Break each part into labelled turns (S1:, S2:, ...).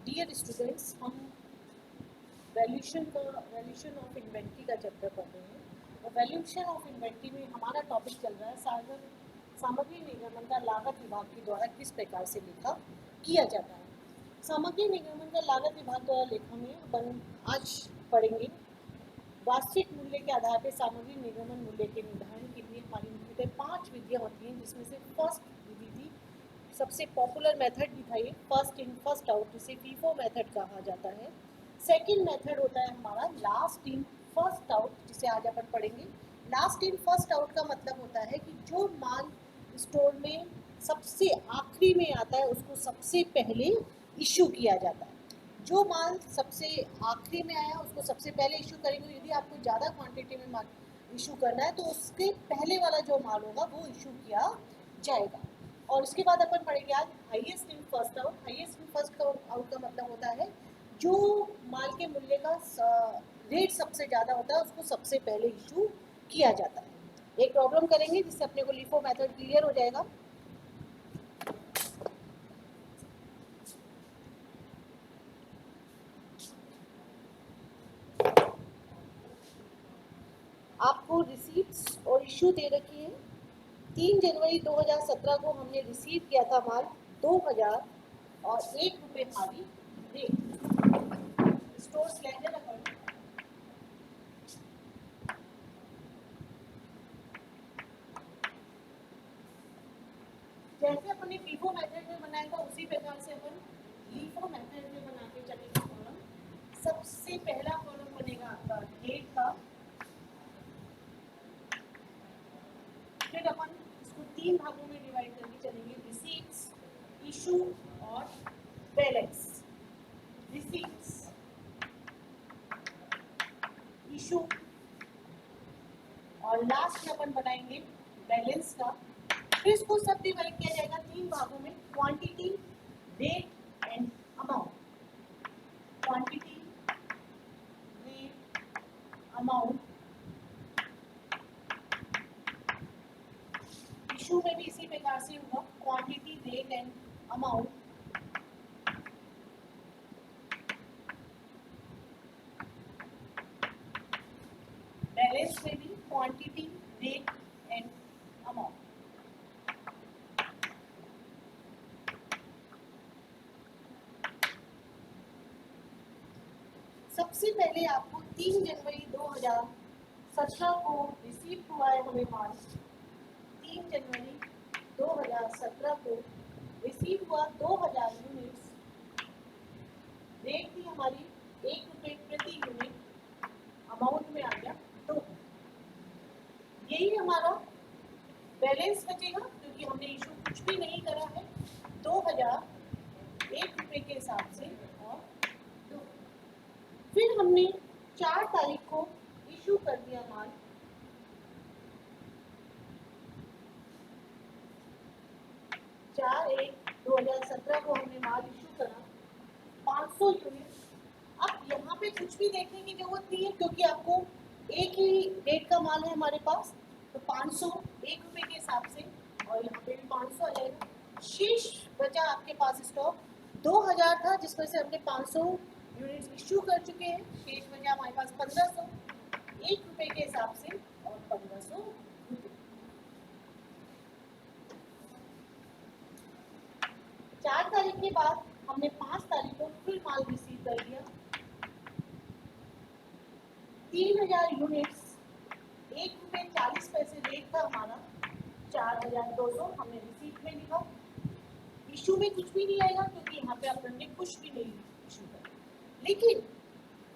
S1: Dear students, हम valuation of inventory का chapter पढ़ रहे हैं और वैल्यूशन ऑफ इन्वेंट्री में हमारा टॉपिक चल रहा है सामग्री निर्गमन का लागत विभाग के द्वारा किस प्रकार से लेखा किया जाता है। सामग्री निर्गमन का लागत विभाग द्वारा लेखा में अपन आज पढ़ेंगे वास्तविक मूल्य के आधार पर सामग्री निर्गमन मूल्य के निर्धारण के लिए हमारी मुख्यतः 5 विधियाँ होती हैं, जिसमें से फर्स्ट विधि थी, सबसे पॉपुलर मेथड भी था ये, फर्स्ट इन फर्स्ट आउट, जिसे फीफो मेथड कहा जाता है। सेकंड मेथड होता है हमारा लास्ट इन फर्स्ट आउट, जिसे आज अपन पढ़ेंगे। लास्ट इन फर्स्ट आउट का मतलब होता है कि जो माल स्टोर में सबसे आखिरी में आता है उसको सबसे पहले इशू किया जाता है। जो माल सबसे आखिरी में आया उसको सबसे पहले इशू करेंगे। यदि आपको ज़्यादा क्वांटिटी में माल इशू करना है तो उसके पहले वाला जो माल होगा वो इशू किया जाएगा। और उसके बाद अपन पढ़ेंगे आज highest in first out. Highest in first out का मतलब होता है जो माल के मूल्य का रेट सबसे ज़्यादा होता है उसको सबसे पहले इशू किया जाता है। एक प्रॉब्लम करेंगे जिससे अपने को लिफो मेथड क्लियर हो जाएगा। आपको रिसीप्ट्स और इशू दे रखी है। 3 जनवरी 2017 को हमने रिसीव किया था माल 2000 और 1 रुपये हमारी रेट। स्टोर स्लेंडर अकाउंट जैसे अपने फीफो मेथड में बनाया था उसी प्रकार से अपन लीफो मेथड में बना के चलेंगे। कॉलम सबसे पहला कॉलम बनेगा आपका डेट का, फिर अपन इसको 3 भागों में डिवाइड करके चलेंगे, रिसीट्स, इशू और बैलेंस। रिसीट्स, इशू और लास्ट में अपन बनाएंगे बैलेंस का। फिर इसको सब डिवाइड किया जाएगा 3 भागों में, quantity, rate and amount. Quantity, rate, amount. Issue में भी इसी प्रकार से होगा, quantity, rate and amount. Balance में भी क्वांटिटी, रेट एंड अमाउंट। सबसे पहले आपको 3 जनवरी 2017 को रिसीव हुआ है हमें माल। 3 जनवरी 2017 को रिसीव हुआ 2000 यूनिट्स। रेट थी हमारी 1 रुपये प्रति यूनिट, अमाउंट में आ गया 2। यही हमारा बैलेंस बचेगा क्योंकि हमने इशू कुछ भी नहीं करा है। 2000 1 रुपये के हिसाब से और 2। फिर हमने 4 तारीख को इशू कर दिया माल। 4/1/2017 को हमने माल इशू करा 500 यूनिट। अब यहाँ पे कुछ भी देखने की जरूरत नहीं है क्योंकि आपको एक ही डेट का माल है हमारे पास, तो 500 1 रुपये के हिसाब से और यहाँ पे भी 500 आ जाएगा। शेष बचा आपके पास स्टॉक 2000 था जिसमें से हमने 500 यूनिट इशू कर चुके हैं। शेष बचा हमारे पास 1500, 1 रुपये के हिसाब से और 1500 रुपये। 4 तारीख के बाद हमने 5 तारीख को फिर माल रिसीव कर लिया 3000 यूनिट्स। 1 रुपये 40 पैसे रेट था हमारा, 4200 हमने रिसीव में लिखा। इशू में कुछ भी नहीं आएगा क्योंकि यहाँ पे अपन ने कुछ भी नहीं इशू करा। लेकिन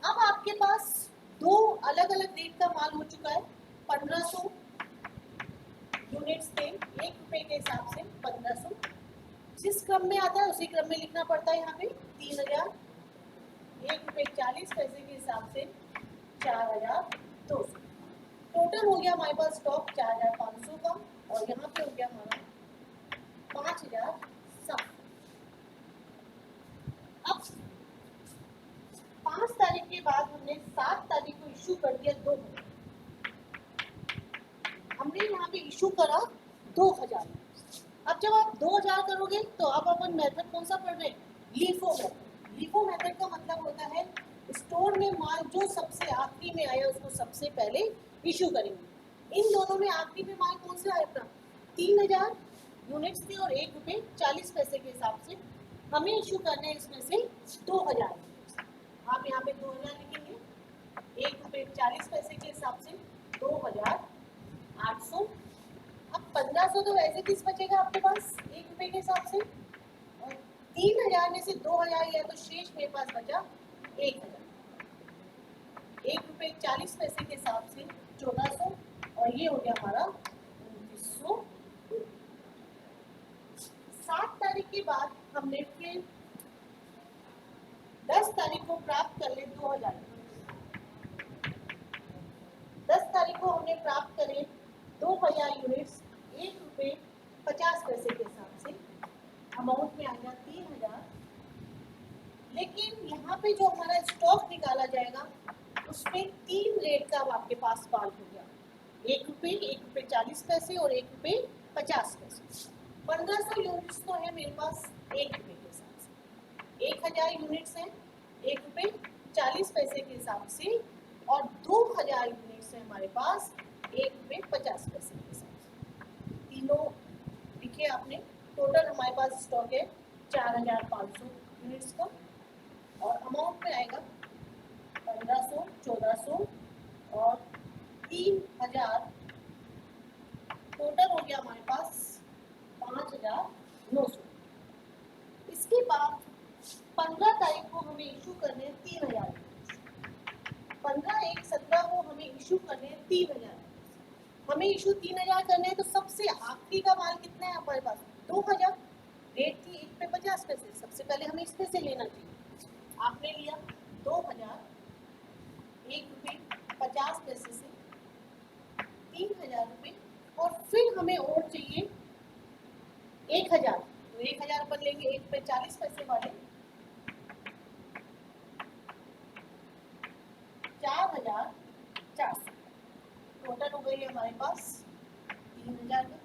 S1: अब आपके पास 2 अलग अलग रेट का माल हो चुका है। 1500 यूनिट्स थे 1 रुपये के हिसाब से, 1500 जिस क्रम में आता है उसी क्रम में लिखना पड़ता है। यहाँ पे 3000 1 रुपये 40 पैसे के हिसाब से 4200। टोटल हो गया हमारे पास स्टॉक 4500 का और यहाँ पे हो गया हमारा 5007। अब 5 तारीख के बाद हमने 7 तारीख को इशू कर दिया 2000। हमने यहाँ पे इशू करा 2000। अब जब आप 2000 करोगे तो अब अपन मेथड कौन सा पढ़ रहे हैं, लीफो FIFO मेथड का मतलब होता है स्टोर में माल जो सबसे आखिरी में आया उसको सबसे पहले इशू करेंगे। इन दोनों में आखिरी में माल कौन सा आया था? 3000 यूनिट्स थे और ₹1.40 के हिसाब से हमें इशू करना है इसमें से 2000। आप यहाँ पे 2000 लिखेंगे, ₹1.40 के हिसाब से 2800। अब 1500 तो वैसे किस बचेगा आपके पास ₹1 के हिसाब से, और 3000 में से 2000 या तो शेष मेरे पास बचा 1000। ₹1.40 के हिसाब से 1400, और ये हो गया हमारा 2900। 7 तारीख के बाद हमने फिर 10 तारीख को प्राप्त कर ले 2000। 10 तारीख को हमने प्राप्त करे 2000 यूनिट्स ₹1.50 के हिसाब से, अमाउंट में आ गया 3000। लेकिन यहाँ पे जो हमारा स्टॉक निकाला जाएगा उसमें 3 रेट का अब आपके पास माल हो गया, ₹1, ₹1.40 और ₹1.50। 1500 यूनिट्स तो है मेरे पास ₹1 के हिसाब से, 1000 यूनिट्स है ₹1.40 के हिसाब से, और 2000 यूनिट्स है हमारे पास ₹1.50 के हिसाब से। तीनों लिखे आपने। टोटल हमारे पास स्टॉक है 4500 यूनिट्स का, और अमाउंट में आएगा 1500, 1400 और 3000। टोटल हो गया हमारे पास 5900। इसके बाद 15 तारीख को हमें इशू करने 3000। 15/1/17 को हमें इशू करने 3000। हमें इशू 3000 करने हैं तो सबसे आखिरी का माल कितना है हमारे पास? 2000। रेट थी ₹1.50। सबसे पहले हमें इसमें से लेना चाहिए। आपने लिया 2000 ₹1.50 से 3000 रुपये, और फिर हमें और चाहिए 1000। तो 1000 पर लेंगे ₹1.40 वाले, 4400। टोटल हो गई हमारे पास 3000 का।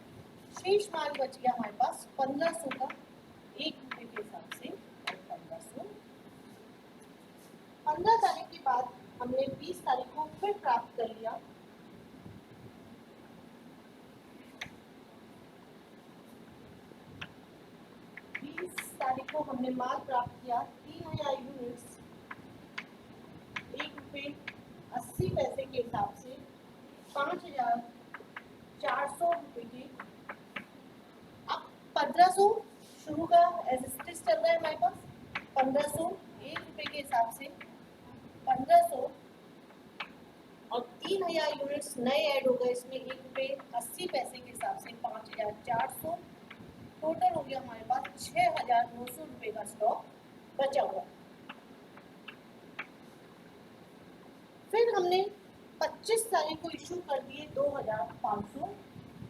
S1: शेष माल बच गया हमारे पास 1500 का, ₹1 के हिसाब से 1500। 15 तारीख के बाद हमने 20 तारीख को फिर प्राप्त कर लिया 20 तारीख को हमने माल प्राप्त किया 3000 यूनिट्स ₹1.80 के हिसाब से, 5400 रुपये के। अब 1500 शुरू का एज स्टिच चल रहा है हमारे पास, 1500 ₹1 के हिसाब से 1500, और 3000 यूनिट्स नए ऐड हो गए इसमें ₹1.80 के हिसाब से 5400। टोटल हो गया हमारे पास 6900 रुपये का स्टॉक बचा हुआ। फिर हमने 25 तारीख को इशू कर दिए 2500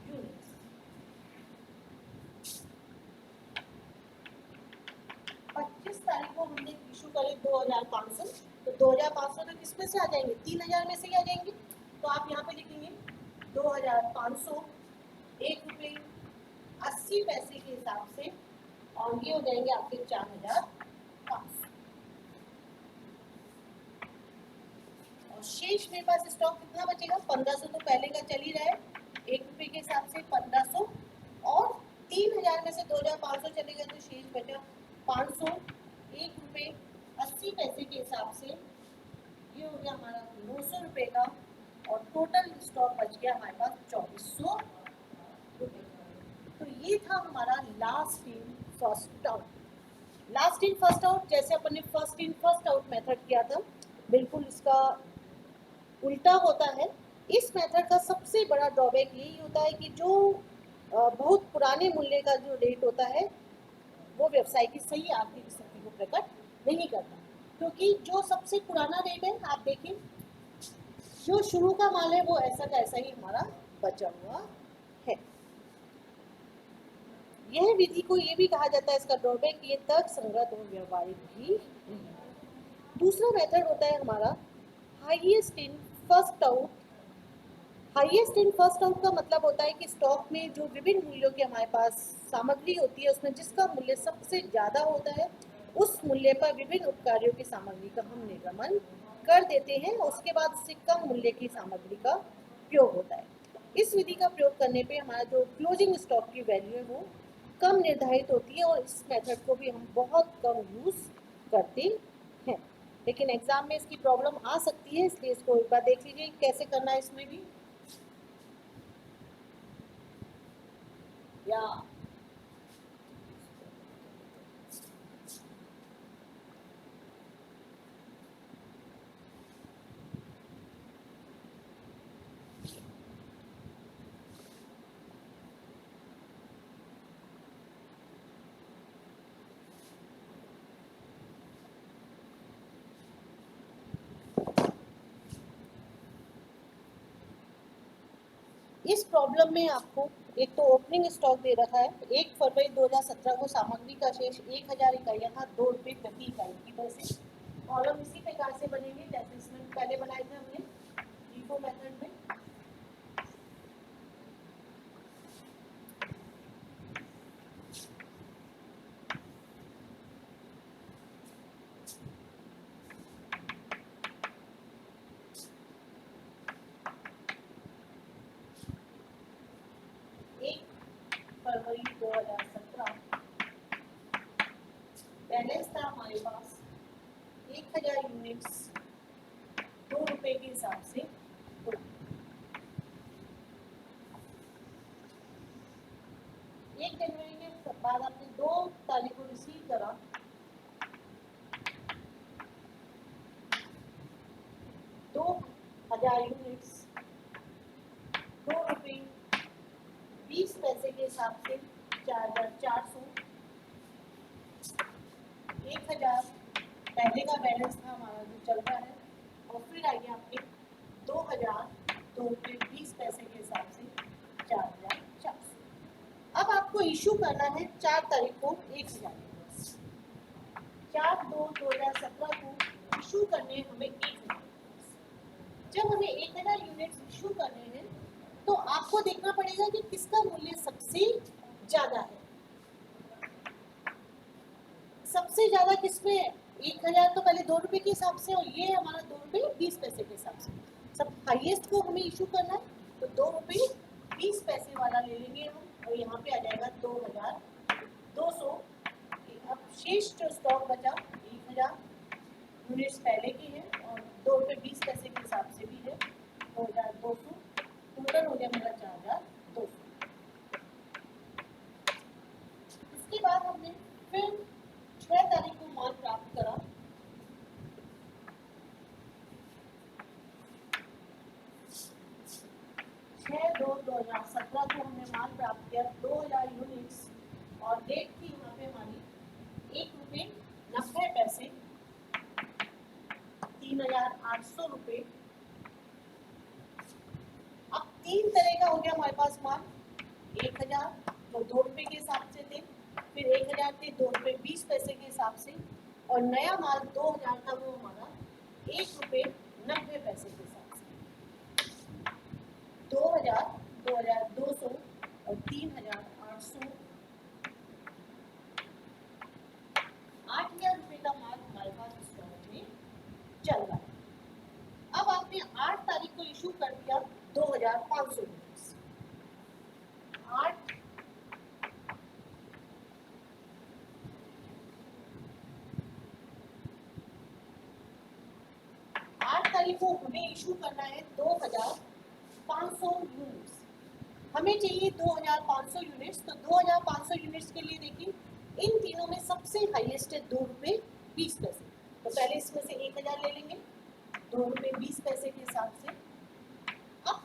S1: यूनिट्स। 25 तारीख को हमने इशू करे 2500, तो 2500 तो किसमें से आ जाएंगे? 3000 में से ही आ जाएंगे। तो आप यहाँ पे लिखेंगे 2500 ₹1.80 के हिसाब से, और ये हो जाएंगे आपके 4500। और शेष मेरे पास स्टॉक कितना बचेगा? 1500 तो पहले का चल ही रहा है, ₹1 के हिसाब से 1500, और 3000 में से 2500 चले गए तो शेष बचा 500, ₹1.80 के हिसाब से। ये हो गया हमारा 900 रुपये का, और टोटल स्टॉक बच गया हमारे पास 2400 रुपये। तो ये था हमारा last in first out. Last in first out जैसे अपन ने first in first out method किया था, बिल्कुल इसका उल्टा होता है। इस मेथड का सबसे बड़ा ड्रॉबैक यही होता है कि जो बहुत पुराने मूल्य का जो रेट होता है वो व्यवसाय की सही आर्थिक स्थिति को प्रकट नहीं करता, क्योंकि जो सबसे पुराना रेट है आप देखिए, जो शुरू का माल है वो ऐसा का ऐसा ही हमारा बचा हुआ है। यह विधि को ये भी कहा जाता है, इसका ड्रॉबैक ये तर्क संगत और व्यवहारिक भी नहीं। दूसरा मेथड होता है हमारा highest in first out. Highest in first out का मतलब होता है कि स्टॉक में जो विभिन्न मूल्यों की हमारे पास सामग्री होती है उसमें जिसका मूल्य सबसे ज़्यादा होता है उस मूल्य पर विभिन्न उपकार्यों की सामग्री का हम निर्गमन कर देते हैं, उसके बाद उससे कम मूल्य की सामग्री का प्रयोग होता है। इस विधि का प्रयोग करने पे हमारा जो क्लोजिंग स्टॉक की वैल्यू है वो कम निर्धारित होती है, और इस मेथड को भी हम बहुत कम यूज करते हैं। लेकिन एग्जाम में इसकी प्रॉब्लम आ सकती है, इसलिए इसको एक बार देख लीजिए कैसे करना है इसमें भी। या इस प्रॉब्लम में आपको एक तो ओपनिंग स्टॉक दे रखा है, 1 फरवरी 2017 को सामग्री का शेष 1000 इकाइयाँ था, 2 रुपये प्रति इकाई की दर से। कॉलम इसी प्रकार से बनेंगे जैसे इसमें पहले बनाए थे हमने लीफो मेथड में। फरवरी 2017 बैलेंस था हमारे पास 1000 यूनिट्स 2 रुपए के हिसाब से। 1 जनवरी के बाद आपने 2 तारीख को रिसीव करा, 2000 यूनिट्स 2 रुपये 20 पैसे के हिसाब से 4400। 1000 पहले का बैलेंस था हमारा जो चल रहा है, और फिर आइए आपके 2000 2 रुपये 20 पैसे के हिसाब से 4400। अब आपको इशू करना है 4 तारीख को 1000। 4/2/2017 को इशू करने हमें 1000। जब हमें 1000 यूनिट्स इशू करने हैं तो आपको देखना पड़ेगा कि किसका मूल्य सबसे ज्यादा है। सबसे ज्यादा किसमें है? 1000 तो पहले 2 रुपए के हिसाब से, और ये हमारा 2 रुपए 20 पैसे के हिसाब से। सब हाईएस्ट को हमें इशू करना है, तो 2 रुपए 20 पैसे वाला ले लेंगे हम, और यहाँ पे आ जाएगा 2200। अब शेष जो स्टॉक बचा 1000 यूनिट्स पहले की है, और 2 रुपए 20 पैसे के हिसाब से भी है 2200। टोटल हो गया मेरा 4200। इसके बाद हमने फिर 6 तारीख को माल प्राप्त करा। 6/2/2017 को हमने माल प्राप्त किया 2000 यूनिट्स, और डेट थी यहाँ पे हमारी 1 रुपये 90 पैसे, 3800 रुपये। अब 3 तरह का हो गया हमारे पास माल। 1000 जो 2 रुपये के हिसाब से थे, फिर 1000 थे 2 रुपये 20 पैसे के हिसाब से, और नया माल 2000 था वो हमारा 1 रुपये 90 पैसे के हिसाब से। 2000 2200 और 3800, 8000 रुपये का माल हमारे पास स्टॉक में चल रहा है। अब आपने 8 तारीख को इशू कर दिया 2500 यूनिट्स। 8 तारीख को हमें इशू करना है 2500 यूनिट्स। हमें चाहिए 2500 यूनिट्स, तो 2500 यूनिट्स के लिए देखिए इन तीनों में सबसे हाईएस्ट है 2 रुपये 20 पैसे। तो पहले इसमें से 1000 ले लेंगे 2 रुपये 20 पैसे के हिसाब से। अब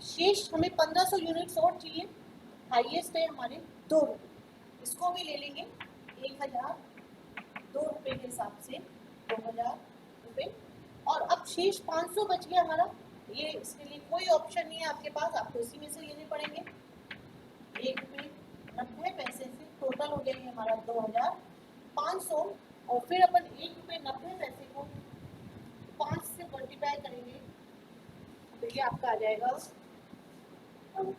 S1: शेष हमें 1500 यूनिट्स और चाहिए, हाईएस्ट है हमारे 2 रुपये, इसको भी ले लेंगे 1000 2 रुपये के हिसाब से 2000 रुपये। और अब शेष 500 बच गया हमारा, ये इसके लिए कोई ऑप्शन नहीं है आपके पास, आपको इसी में से लेने पड़ेंगे 1 रुपये 90 पैसे से। टोटल हो गया हमारा 2500, और फिर अपन 1 रुपये 90 पैसे को 5 से मल्टीप्लाई करेंगे तो ये आपका आ जाएगा 5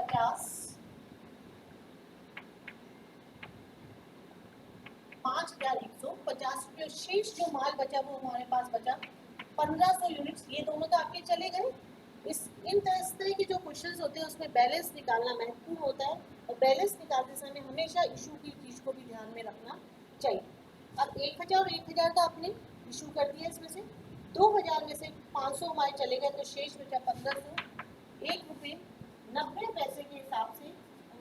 S1: 50, 5,150 रुपये। शेष जो माल बचा वो हमारे पास बचा 1500 यूनिट्स। ये दोनों तो आपके चले गए। इन तरह के जो क्वेश्चंस होते हैं उसमें बैलेंस निकालना महत्वपूर्ण होता है, और बैलेंस निकालते समय हमेशा इशू की चीज को भी ध्यान में रखना चाहिए। अब 1000 और 1000 का आपने इशू कर दिया, इसमें से 2000 में से 500 हमारे चले गए, तो शेष बचा 1500। 1 रुपये 90 पैसे के हिसाब से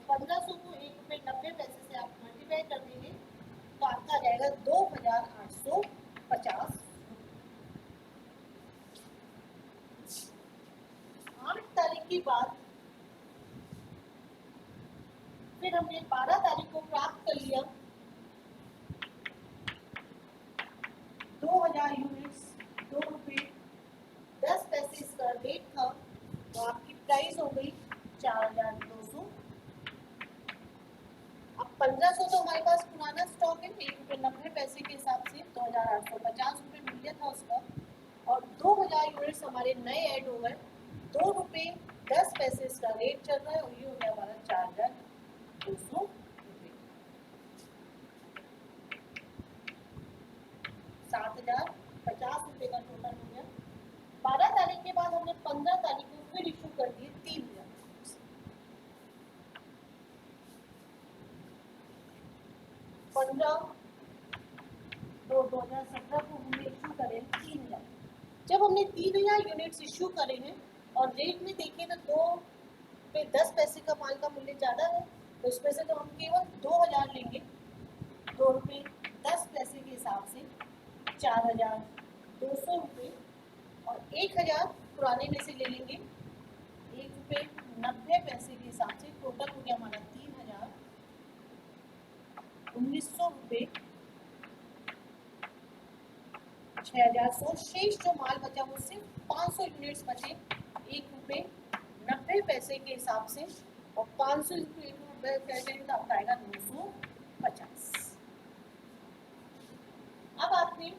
S1: 1500 को 1 रुपये 90 पैसे से आप मल्टीप्लाई कर देंगे तो आपका आ जाएगा 2850। 8 तारीख के बाद फिर हमने 12 तारीख को प्राप्त कर लिया 2000 यूनिट्स, 2 रुपये 10 पैसे इसका रेट था, तो आपकी प्राइस हो गई 4200। अब 1500 तो हमारे पास पुराना स्टॉक है, 1 रुपये 90 पैसे के हिसाब से 2850 रुपये मूल्य था उसका, और 2000 यूनिट्स हमारे नए ऐड हो गए, 2 रुपये 10 पैसे इसका रेट चल रहा है, और ये हो गया हमारा 4200 रुपये। 7050 रुपये का टोटल हो गया। 12 तारीख के बाद हमने 15 तारीख को फिर इशू कर दिए 3000। 15/2/2017 को हमने इशू करे 3000। जब हमने 3000 यूनिट्स इशू करे हैं और रेट में देखें तो 2 पे 10 पैसे का माल का मूल्य ज़्यादा है, तो इसमें से तो हम केवल 2000 लेंगे। 2 रुपये 10 पैसे के हिसाब से 4200 रुपये, और 1000 पुराने में से ले लेंगे 1 रुपये 90 पैसे के हिसाब से। टोटल हो गया हमारा 3000, 1900 रुपये, 6100। शेष जो माल बचा वो सिर्फ 500 यूनिट्स बचे 1 रुपये 90 पैसे के हिसाब से, और 500 रुपये तो आपका आएगा 250। अब आपने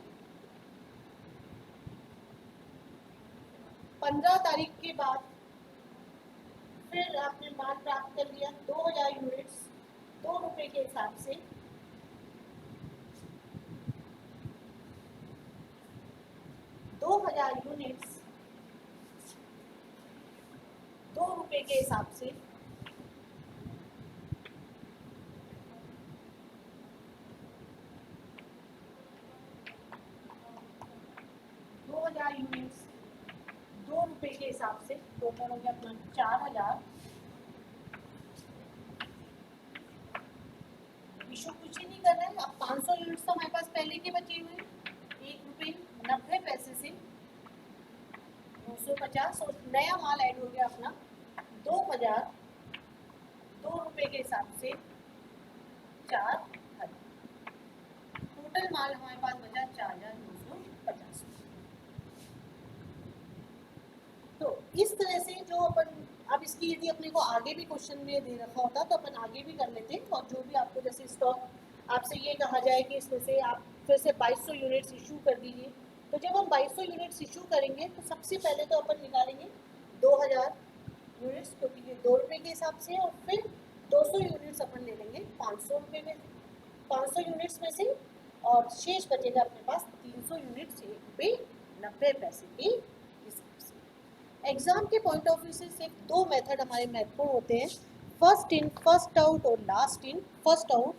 S1: 15 तारीख के बाद फिर आपने माल प्राप्त कर लिया 2000 यूनिट्स, 2 रुपये के हिसाब से, 2000 यूनिट्स 2 रुपये के हिसाब से, 2000 यूनिट्स 2 रुपये के हिसाब से। टोटल हो गया अपना 4000। इशू कुछ ही नहीं करना है। अब 500 यूनिट्स तो हमारे पास पहले के बचे हुए हैं, 1 रुपये 90 पैसे से 250, और नया माल ऐड हो गया अपना 2000, 2 रुपये के हिसाब से 4000। टोटल माल हमारे पास बचा 4250। तो इस तरह से जो अपन, अब इसकी यदि अपने को आगे भी क्वेश्चन में दे रखा होता तो अपन आगे भी कर लेते, और जो भी आपको जैसे स्टॉक आपसे ये कहा जाए कि इसमें से आप फिर से 2200 यूनिट्स इशू कर दीजिए, तो जब हम 2200 यूनिट्स इशू करेंगे तो सबसे पहले तो अपन निकालेंगे 2000 यूनिट्स, क्योंकि ये 2 रुपये के हिसाब से, और फिर 200 यूनिट्स अपन ले लेंगे 500 रुपये में, 500 यूनिट्स में से, और शेष बचेगा अपने पास 300 यूनिट्स 1 रुपये 90 पैसे के हिसाब से। एग्जाम के पॉइंट ऑफ व्यू से सिर्फ 2 मेथड हमारे महत्वपूर्ण होते हैं, फर्स्ट इन फर्स्ट आउट और last in first out.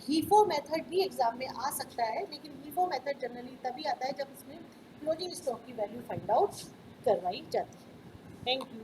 S1: HIFO method भी एग्जाम में आ सकता है, लेकिन हीफो मेथड जनरली तभी आता है जब इसमें क्लोजिंग स्टॉक की वैल्यू फाइंड आउट करवाई जाती है। Thank you.